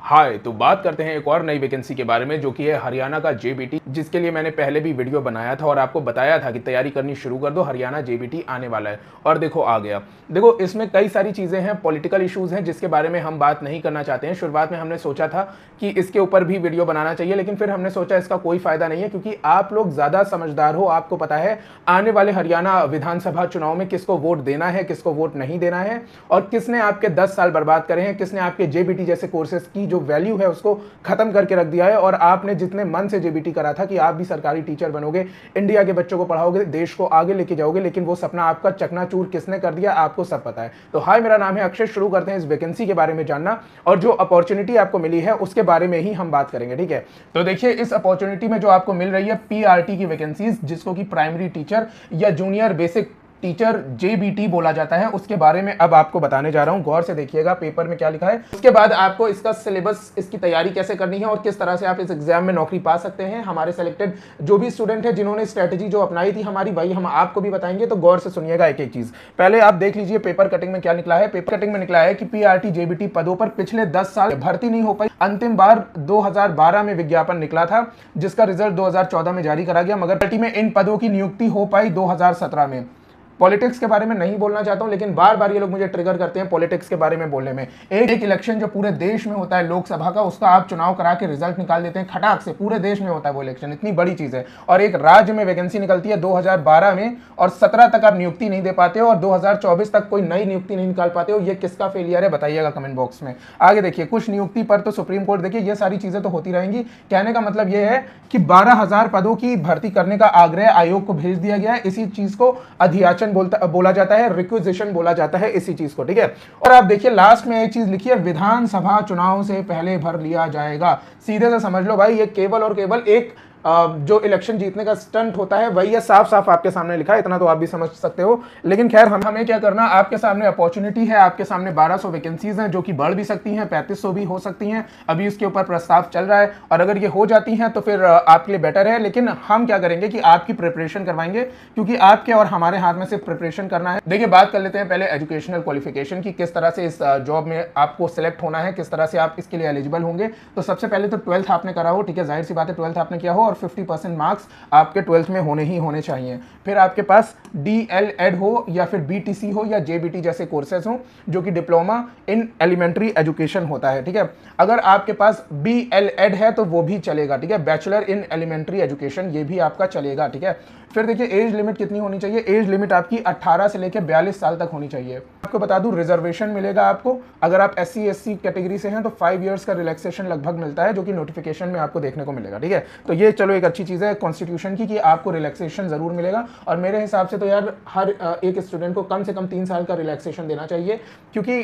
हाय, तो बात करते हैं एक और नई वैकेंसी के बारे में जो कि है हरियाणा का जेबीटी, जिसके लिए मैंने पहले भी वीडियो बनाया था और आपको बताया था कि तैयारी करनी शुरू कर दो, हरियाणा जेबीटी आने वाला है। और देखो आ गया। देखो इसमें कई सारी चीज़ें हैं, पॉलिटिकल इश्यूज हैं जिसके बारे में हम बात नहीं करना चाहते हैं। शुरुआत में हमने सोचा था कि इसके ऊपर भी वीडियो बनाना चाहिए, लेकिन फिर हमने सोचा इसका कोई फायदा नहीं है क्योंकि आप लोग ज़्यादा समझदार हो, आपको पता है आने वाले हरियाणा विधानसभा चुनाव में किसको वोट देना है, किसको वोट नहीं देना है, और किसने आपके 10 साल बर्बाद करे हैं, किसने आपके जेबीटी जैसे कोर्सेज की जो वैल्यू है उसको खत्म करके रख दिया है। और आपने जितने मन से जेबीटी करा था कि आप भी सरकारी टीचर बनोगे, इंडिया के बच्चों को पढ़ाओगे, देश को आगे लेके जाओगे, लेकिन वो सपना आपका चकनाचूर किसने कर दिया आपको सब पता है। तो हाय, मेरा नाम है अक्षय। शुरू करते हैं इस वैकेंसी के बारे में जानना, और जो अपॉर्चुनिटी आपको मिली है उसके बारे में ही हम बात करेंगे। ठीक है, तो देखिए इस अपॉर्चुनिटी में जो आपको मिल रही है पीआरटी की वैकेंसीज, जिसको कि प्राइमरी टीचर या जूनियर बेसिक टीचर जेबीटी बोला जाता है, उसके बारे में अब आपको बताने जा रहा हूं। गौर से देखिएगा पेपर में क्या लिखा है। उसके बाद आपको इसका सिलेबस, इसकी तैयारी कैसे करनी है और किस तरह से आप इस एग्जाम में नौकरी पा सकते हैं। हमारे सेलेक्टेड जो भी स्टूडेंट है जिन्होंने स्ट्रेटेजी जो अपनाई थी हमारी, वही हम आपको भी बताएंगे। तो गौर से सुनिएगा एक एक चीज। पहले आप देख लीजिए पेपर कटिंग में क्या निकला है। पेपर कटिंग में निकला है कि पीआरटी जेबीटी पदों पर पिछले 10 साल भर्ती नहीं हो पाई। अंतिम बार 2012 में विज्ञापन निकला था, जिसका रिजल्ट 2014 में जारी करा गया, मगर भर्ती में इन पदों की नियुक्ति हो पाई 2017 में। पॉलिटिक्स के बारे में नहीं बोलना चाहता हूं, लेकिन बार बार ये लोग मुझे ट्रिगर करते हैं पॉलिटिक्स के बारे में बोलने में। एक इलेक्शन जो पूरे देश में होता है लोकसभा का, उसका आप चुनाव करा के रिजल्ट निकाल देते हैं खटाक से। पूरे देश में होता है वो इलेक्शन, इतनी बड़ी चीज है। और एक राज्य में वैकेंसी निकलती है 2012 में, और 17 तक आप नियुक्ति नहीं दे पाते हो, और 2024 तक कोई नई नियुक्ति नहीं निकाल पाते हो। ये किसका फेलियर है बताइएगा कमेंट बॉक्स में। आगे देखिए, कुछ नियुक्ति पर तो सुप्रीम कोर्ट, देखिए ये सारी चीजें तो होती रहेंगी। कहने का मतलब ये है कि 12,000 पदों की भर्ती करने का आग्रह आयोग को भेज दिया गया है। इसी चीज को अधियाचन बोला जाता है, रिक्विजिशन बोला जाता है इसी चीज को। ठीक है, और आप देखिए लास्ट में एक चीज लिखी है, विधानसभा चुनाव से पहले भर लिया जाएगा। सीधे से समझ लो भाई, ये केवल और केवल एक जो इलेक्शन जीतने का स्टंट होता है वही है। साफ साफ आपके सामने लिखा है, इतना तो आप भी समझ सकते हो। लेकिन खैर हमें क्या करना, आपके सामने अपॉर्चुनिटी है, आपके सामने 1200 वैकेंसीज हैं जो कि बढ़ भी सकती हैं, 3500 भी हो सकती हैं। अभी इसके ऊपर प्रस्ताव चल रहा है, और अगर ये हो जाती हैं तो फिर आपके लिए बेटर है। लेकिन हम क्या करेंगे कि आपकी प्रिपरेशन करवाएंगे, क्योंकि आपके और हमारे हाथ में सिर्फ प्रिपरेशन करना है। देखिए बात कर लेते हैं पहले एजुकेशनल क्वालिफिकेशन की, किस तरह से इस जॉब में आपको सिलेक्ट होना है, किस तरह से आप इसके लिए एलिजिबल होंगे। तो सबसे पहले तो 12th आपने करा हो, ठीक है, जाहिर सी बात है 12th आपने किया हो, और 50% मार्क्स आपके 12th में होने ही होने चाहिए। फिर आपके पास DL.Ed हो, या फिर BTC हो, या JBT जैसे कोर्सेज हो, जो कि डिप्लोमा इन एलिमेंट्री एजुकेशन होता है। ठीक है, अगर आपके पास BL.Ed है तो वो भी चलेगा। ठीक है, बैचलर इन एलिमेंट्री एजुकेशन, ये भी आपका चलेगा। ठीक है, फिर देखिए एज लिमिट कितनी होनी चाहिए। एज लिमिट आपकी 18 से लेकर 42 साल तक होनी चाहिए। आपको बता दूं, रिजर्वेशन मिलेगा आपको। अगर आप SC/SC कैटेगरी से हैं तो 5 इयर्स का रिलैक्सेशन लगभग मिलता है, जो कि नोटिफिकेशन में आपको देखने को मिलेगा। ठीक है, तो ये चलो एक अच्छी चीज़ है कॉन्स्टिट्यूशन की कि आपको रिलैक्सेशन जरूर मिलेगा। और मेरे हिसाब से तो यार हर एक स्टूडेंट को कम से कम 3 साल का रिलैक्सेशन देना चाहिए, क्योंकि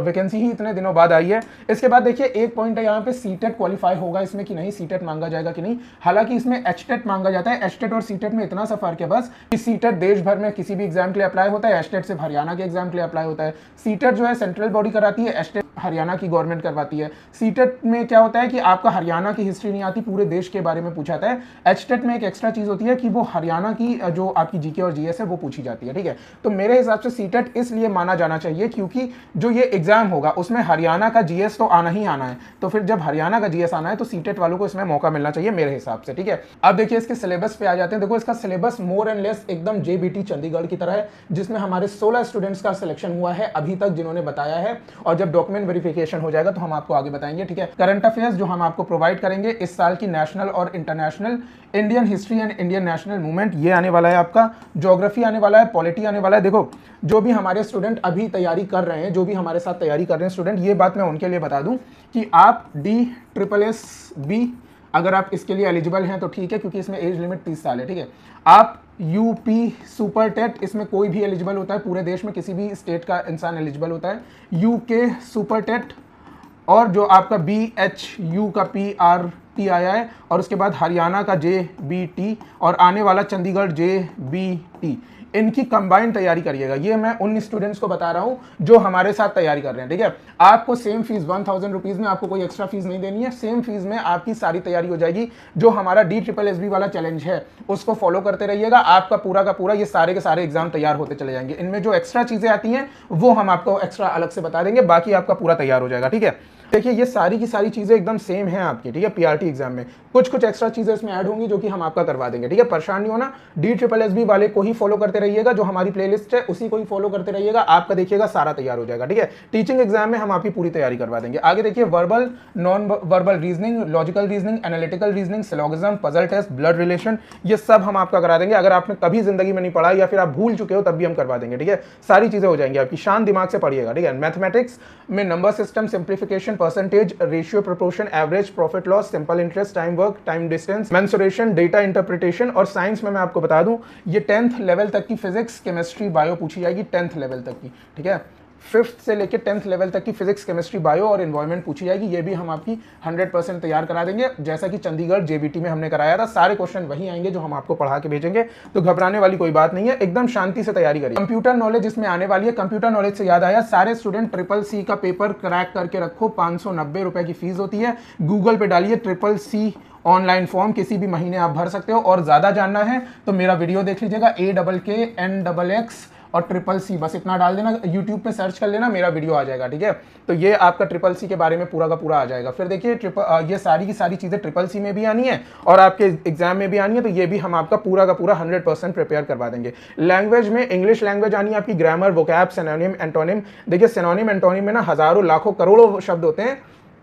वैकेंसी ही इतने दिनों बाद आई है। इसके बाद देखिए एक पॉइंट है यहाँ पे, सीटेट क्वालिफाई होगा इसमें कि नहीं, सीटेट मांगा जाएगा कि नहीं। हालांकि इसमें एचटेट मांगा जाता है। एचटेट और सीटेट में इतना फर्क है बस कि सीटेट देश भर में किसी भी एग्जाम के लिए अप्लाई होता है, एचटेट सिर्फ हरियाणा के एग्जाम के लिए अप्लाई होता है। सीटेट जो है सेंट्रल बॉडी कराती है, एचटेट हरियाणा की गवर्नमेंट करवाती है। सीटेट में क्या होता है कि आपका हरियाणा की हिस्ट्री नहीं आती, पूरे देश के बारे में पूछा जाता है। एचटेट में एक एक्स्ट्रा चीज होती है कि वो हरियाणा की जो आपकी जीके और जीएस है वो पूछी जाती है। ठीक है, तो मेरे हिसाब से सीटेट इसलिए माना जाना चाहिए क्योंकि जो ये एग्जाम होगा उसमें हरियाणा का जीएस तो आना ही आना है। तो फिर जब हरियाणा का जीएस आना है तो सीटेट वालों को इसमें मौका मिलना चाहिए मेरे हिसाब से। ठीक है, अब देखिए इसके सिलेबस पे आ जाते हैं। देखो इसका सिलेबस मोर एंड लेस एकदम जेबीटी चंडीगढ़ की तरह है, जिसमें हमारे 16 स्टूडेंट्स का सिलेक्शन हुआ है अभी तक, जिन्होंने बताया है। और जब डॉक्यूमेंट वेरिफिकेशन हो जाएगा तो हम आपको आगे बताएंगे। ठीक है, करंट अफेयर्स जो हम आपको प्रोवाइड करेंगे इस साल की नेशनल और international, Indian history and Indian national movement ये आने वाला है आपका, ज्योग्राफी आने वाला है, पॉलिटी आने वाला है। देखो जो भी हमारे स्टूडेंट अभी तैयारी कर रहे हैं, जो भी हमारे साथ तैयारी कर रहे हैं स्टूडेंट, ये बात मैं उनके लिए बता दूं कि आप DSSB अगर आप इसके लिए एलिजिबल हैं तो ठीक है, क्योंकि इसमें एज लिमिट 30 साल है। ठीक है, आप UP सुपर टेट, इसमें कोई भी एलिजिबल होता है, पूरे देश में किसी भी स्टेट का इंसान एलिजिबल होता है। UK सुपर टेट, और जो आपका BHU का PRTII, और उसके बाद हरियाणा का JBT, और आने वाला चंडीगढ़ JBT, इनकी कंबाइंड तैयारी करिएगा। ये मैं उन स्टूडेंट्स को बता रहा हूं जो हमारे साथ तैयारी कर रहे हैं। ठीक है, आपको सेम फीस 1000 रुपीज में, आपको कोई एक्स्ट्रा फीस नहीं देनी है। सेम फीस में आपकी सारी तैयारी हो जाएगी। जो हमारा DSSB वाला चैलेंज है उसको फॉलो करते रहिएगा, आपका पूरा का पूरा ये सारे के सारे एग्जाम तैयार होते चले जाएंगे। इनमें जो एक्स्ट्रा चीजें आती हैं वो हम आपको एक्स्ट्रा अलग से बता देंगे, बाकी आपका पूरा तैयार हो जाएगा। ठीक है, देखिए ये सारी की सारी चीज़ें एकदम सेम है आपकी, ठीक है, पीआरटी एग्जाम में। कुछ कुछ एक्स्ट्रा चीज़ें इसमें ऐड होंगी जो कि हम आपका करवा देंगे, ठीक है। परेशान नहीं होना, DSSB वाले को ही फॉलो करते रहिएगा, जो हमारी प्लेलिस्ट है उसी को ही फॉलो करते रहिएगा, आपका देखिएगा सारा तैयार हो जाएगा, ठीक है। टीचिंग एग्जाम में हम आपकी पूरी तैयारी करवा देंगे। आगे देखिए verbal, non verbal reasoning, logical reasoning, analytical reasoning, syllogism, puzzle test, blood relation, ये सब हम आपका करा देंगे। अगर आपने कभी जिंदगी में नहीं पढ़ा या फिर आप भूल चुके हो तब भी हम करवा देंगे, ठीक है। सारी चीजें हो जाएंगी आपकी, शांत दिमाग से पढ़िएगा, ठीक है। मैथमेटिक्स में number system, simplification, percentage, ratio, proportion, average, profit loss, simple interest, time work, time distance, mensuration, data interpretation. और साइंस में मैं आपको बता दूं ये 10th लेवल तक की फिजिक्स, केमिस्ट्री, बायो पूछी जाएगी, 10th लेवल तक की, ठीक है। 5th से लेकर 10th लेवल तक की फिजिक्स, केमिस्ट्री, बायो और एनवायरनमेंट पूछी जाएगी। ये भी हम आपकी 100% तैयार करा देंगे, जैसा कि चंडीगढ़ जेबीटी में हमने कराया था। सारे क्वेश्चन वही आएंगे जो हम आपको पढ़ा के भेजेंगे, तो घबराने वाली कोई बात नहीं है, एकदम शांति से तैयारी करिए। कंप्यूटर नॉलेज इसमें आने वाली है। कंप्यूटर नॉलेज से याद आया, सारे स्टूडेंट CCC का पेपर क्रैक करके रखो, 590 रुपए की फीस होती है। गूगल पे डालिए CCC ऑनलाइन फॉर्म, किसी भी महीने आप भर सकते हो। और ज्यादा जानना है तो मेरा वीडियो देख लीजिएगा, AKKNXX और CCC, बस इतना डाल देना, यूट्यूब पे सर्च कर लेना, मेरा वीडियो आ जाएगा, ठीक है। तो ये आपका CCC के बारे में पूरा का पूरा आ जाएगा। फिर देखिए ये सारी की सारी चीजें CCC में भी आनी है और आपके एग्जाम में भी आनी है, तो ये भी हम आपका पूरा का पूरा 100% प्रिपेयर करवा देंगे। लैंग्वेज में इंग्लिश लैंग्वेज आनी है आपकी, ग्रामर, वोकैब, सिनोनिम, एंटोनिम। देखिए सिनोनिम एंटोनिम में ना हजारों, लाखों, करोड़ों शब्द होते हैं।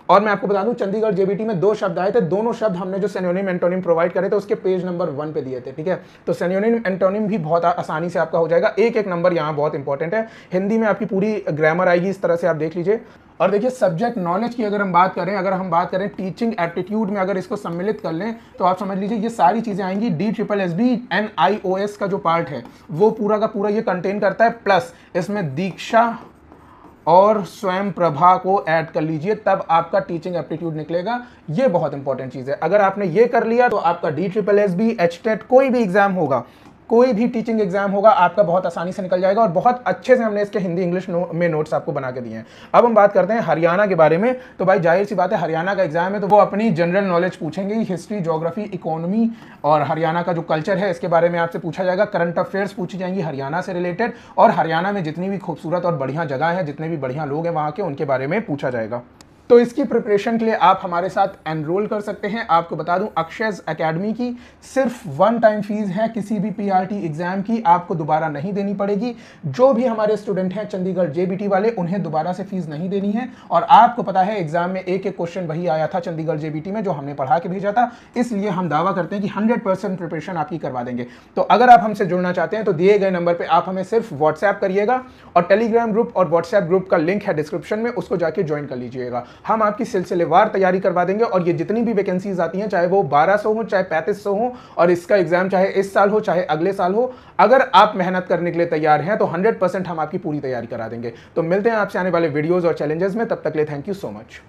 और मैं आपको बता दूं चंडीगढ़ जेबीटी में 2 शब्द आए थे, दोनों शब्द हमने जो सिनोनिम एंटोनिम प्रोवाइड करे थे उसके पेज नंबर 1 पे दिए थे, ठीक है। तो सिनोनिम एंटोनिम भी बहुत आसानी से आपका हो जाएगा, एक एक नंबर यहाँ बहुत इंपॉर्टेंट है। हिंदी में आपकी पूरी ग्रामर आएगी, इस तरह से आप देख लीजिए। और देखिए सब्जेक्ट नॉलेज की अगर हम बात करें टीचिंग एप्टीट्यूड में अगर इसको सम्मिलित कर लें तो आप समझ लीजिए ये सारी चीजें आएंगी। DSSB NIOS का जो पार्ट है वो पूरा का पूरा ये कंटेन करता है, प्लस इसमें दीक्षा और स्वयं प्रभा को ऐड कर लीजिए, तब आपका टीचिंग एप्टीट्यूड निकलेगा। ये बहुत इंपॉर्टेंट चीज है, अगर आपने ये कर लिया तो आपका DSSB, HTET कोई भी एग्जाम होगा, कोई भी टीचिंग एग्जाम होगा, आपका बहुत आसानी से निकल जाएगा। और बहुत अच्छे से हमने इसके हिंदी इंग्लिश में नोट्स आपको बना के दिए हैं। अब हम बात करते हैं हरियाणा के बारे में। तो भाई जाहिर सी बात है, हरियाणा का एग्जाम है तो वो अपनी जनरल नॉलेज पूछेंगे, हिस्ट्री, ज्योग्राफी, इकोनॉमी और हरियाणा का जो कल्चर है इसके बारे में आपसे पूछा जाएगा। करंट अफेयर्स पूछी जाएंगी हरियाणा से रिलेटेड, और हरियाणा में जितनी भी खूबसूरत और बढ़िया जगह है, जितने भी बढ़िया लोग हैं वहाँ के, उनके बारे में पूछा जाएगा। तो इसकी प्रिपरेशन के लिए आप हमारे साथ एनरोल कर सकते हैं। आपको बता दूं अक्षयज एकेडमी की सिर्फ 1 टाइम फीस है, किसी भी पीआरटी एग्जाम की आपको दोबारा नहीं देनी पड़ेगी। जो भी हमारे स्टूडेंट हैं चंडीगढ़ जेबीटी वाले, उन्हें दोबारा से फीस नहीं देनी है। और आपको पता है एग्जाम में एक एक क्वेश्चन वही आया था चंडीगढ़ जेबीटी में जो हमने पढ़ा के भेजा था, इसलिए हम दावा करते हैं कि 100% प्रिपरेशन आपकी करवा देंगे। तो अगर आप हमसे जुड़ना चाहते हैं तो दिए गए नंबर पर आप हमें सिर्फ व्हाट्सएप करिएगा, और टेलीग्राम ग्रुप और व्हाट्सएप ग्रुप का लिंक है डिस्क्रिप्शन में, उसको जाके ज्वाइन कर लीजिएगा। हम आपकी सिलसिलेवार तैयारी करवा देंगे, और ये जितनी भी वैकेंसीज आती हैं, चाहे वो 1200 हो, चाहे 3500 हो, और इसका एग्जाम चाहे इस साल हो चाहे अगले साल हो, अगर आप मेहनत करने के लिए तैयार हैं तो 100% हम आपकी पूरी तैयारी करा देंगे। तो मिलते हैं आपसे आने वाले वीडियोस और चैलेंजेस में, तब तक के लिए थैंक यू सो मच।